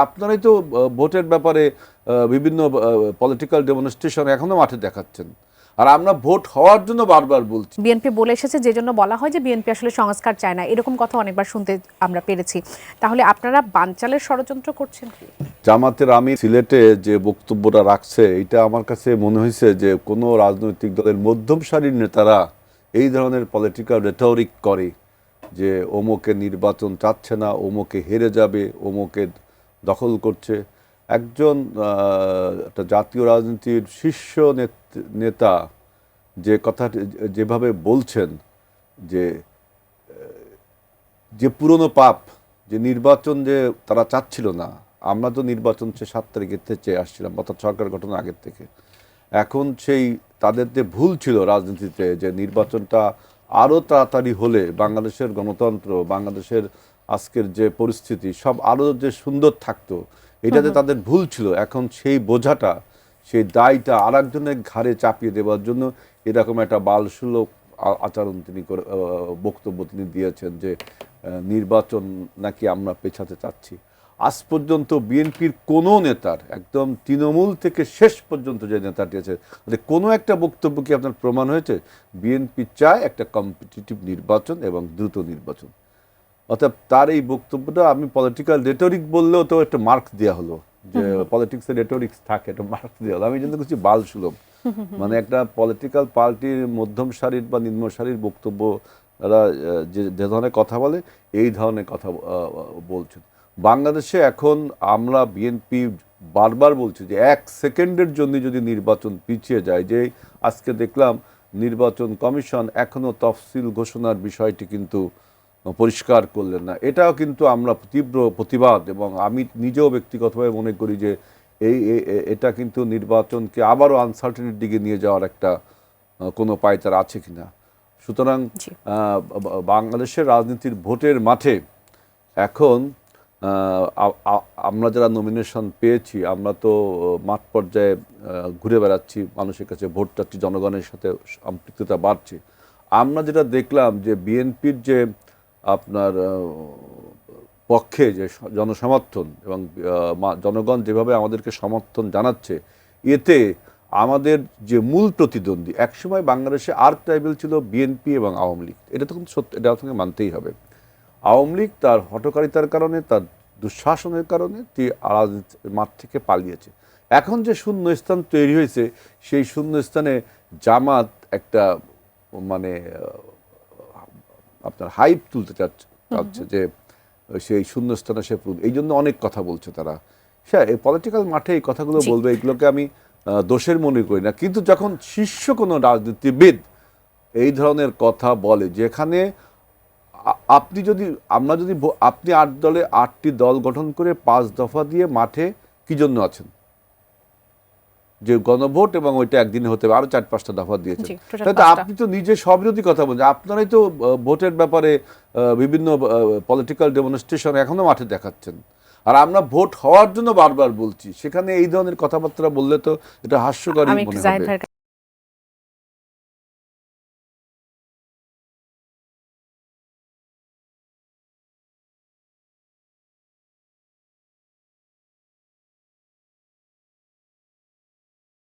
আপনারাই তো ভোটের ব্যাপারে বিভিন্ন পলিটিক্যাল ডেমনস্ট্রেশন এখনো মাঠে দেখাচ্ছেন, আর আমরা ভোট হওয়ার জন্য বারবার বলছি। বিএনপি বলে এসেছে, যে জন্য বলা হয় যে বিএনপি আসলে সংস্কার চায় না, এরকম কথা অনেকবার শুনতে আমরা পেরেছি। তাহলে আপনারা বানচালের ষড়যন্ত্র করছেন কি? জামাতের আমি সিলেটে যে বক্তব্যটা রাখছে, এটা আমার কাছে মনে হয়েছে যে কোনো রাজনৈতিক দলের মধ্যম সারির নেতারা এই ধরনের পলিটিক্যাল রেটরিক করে যে ওমোকে নির্বাচন চাচ্ছে না, ওমোকে হেরে যাবে, ওমোকে দখল করছে। একজন একটা জাতীয় রাজনীতির শীর্ষ নেতা যে কথাটি যেভাবে বলছেন যে যে পুরনো পাপ, যে নির্বাচন যে তারা চাচ্ছিল না, আমরা তো নির্বাচন 7 তারিখের থেকে চেয়ে আসছিলাম, অর্থাৎ সরকার গঠনের আগের থেকে। এখন সেই তাদের যে ভুল ছিল রাজনীতিতে, যে নির্বাচনটা আরও তাড়াতাড়ি হলে বাংলাদেশের গণতন্ত্র, বাংলাদেশের আজকের যে পরিস্থিতি সব আরও যে সুন্দর থাকতো, এটাতে তাদের ভুল ছিল। এখন সেই বোঝাটা, সেই দায়টা আর একজনের ঘাড়ে চাপিয়ে দেওয়ার জন্য এরকম একটা বালসুলভ আচরণ তিনি বক্তব্য তিনি দিয়েছেন যে নির্বাচন নাকি আমরা পেছাতে চাচ্ছি। আজ পর্যন্ত বিএনপির কোনো নেতার, একদম তৃণমূল থেকে শেষ পর্যন্ত যে নেতাটি আছে, কোনো একটা বক্তব্য কি আপনার প্রমাণ হয়েছে বিএনপি চায় একটা কম্পিটিটিভ নির্বাচন এবং দ্রুত নির্বাচন? অর্থাৎ তার এই বক্তব্যটা, আমি পলিটিক্যাল রেটরিক বললেও তো একটা মার্কস দেওয়া হলো, যে পলিটিক্সের রেটরিক্স থাকে, একটা মার্কস দেওয়া হলো। আমি কিন্তু কিছু বাল সুলভ, মানে একটা পলিটিক্যাল পার্টির মধ্যম সারির বা নিম্ন সারির বক্তব্য তারা যে ধরনের কথা বলে, এই ধরনের কথা বলছেন। বাংলাদেশে এখন আমরা বিএনপি বারবার বলছি যে 1 সেকেন্ডের জন্য যদি নির্বাচন পিছিয়ে যায়, যে আজকে দেখলাম নির্বাচন কমিশন এখনো তফসিল ঘোষণার বিষয়টি কিন্তু পরিষ্কার করলেন না, এটাও কিন্তু আমরা তীব্র প্রতিবাদ, এবং আমি নিজেও ব্যক্তিগতভাবে মনে করি যে এটা কিন্তু নির্বাচনকে আবারও আনসার্টেনিটির দিকে নিয়ে যাওয়ার একটা কোনো পায়তারা আছে কিনা। সুতরাং বাংলাদেশের রাজনীতির ভোটের মাঠে এখন আমরা যারা নমিনেশন পেয়েছি, আমরা তো মাঠ পর্যায়ে ঘুরে বেড়াচ্ছি, মানুষের কাছে ভোট চাচ্ছি, জনগণের সাথে সম্পৃক্ততা বাড়ছে। আমরা যেটা দেখলাম যে বিএনপির যে আপনার পক্ষে যে জনসমর্থন এবং জনগণ যেভাবে আমাদেরকে সমর্থন জানাচ্ছে, এতে আমাদের যে মূল প্রতিদ্বন্দ্বী, একসময় বাংলাদেশে আর্ক রাইভেল ছিল বিএনপি এবং আওয়ামী লীগ, এটা তো কিন্তু সত্য, এটা আপনাকে মানতেই হবে। আওয়ামী লীগ তার হঠকারিতার কারণে, তার দুঃশাসনের কারণে রাজনীতির মাঠ থেকে পালিয়েছে। এখন যে শূন্য স্থান তৈরি হয়েছে, সেই শূন্য স্থানে জামাত একটা মানে আপনার হাইপ তুলতে চাচ্ছে যে সেই শূন্যস্থানে সে, এই জন্য অনেক কথা বলছে তারা। সে এই পলিটিক্যাল মাঠে এই কথাগুলো বলবে, এগুলোকে আমি দোষের মনে করি না। কিন্তু যখন শীর্ষ কোনো রাজনীতিবিদ এই ধরনের কথা বলে, যেখানে আপনি যদি, আমরা যদি, আপনি 8 দলে 8টি দল গঠন করে 5 দফা দিয়ে মাঠে কি জন্য আছেন? যে গণভোট এবং ওইটা একদিনে হতে হবে, আরো 4-5টা দফা দিয়েছেন। তাই তো আপনি তো নিজে সবিরোধী কথা বলছেন। আপনারাই তো ভোটের ব্যাপারে বিভিন্ন পলিটিক্যাল ডেমনস্ট্রেশন এখনো মাঠে দেখাচ্ছেন, আর আমরা ভোট হওয়ার জন্য বারবার বলছি। সেখানে এই ধরনের কথাবার্তা বললে তো এটা হাস্যকরই মনে হবে।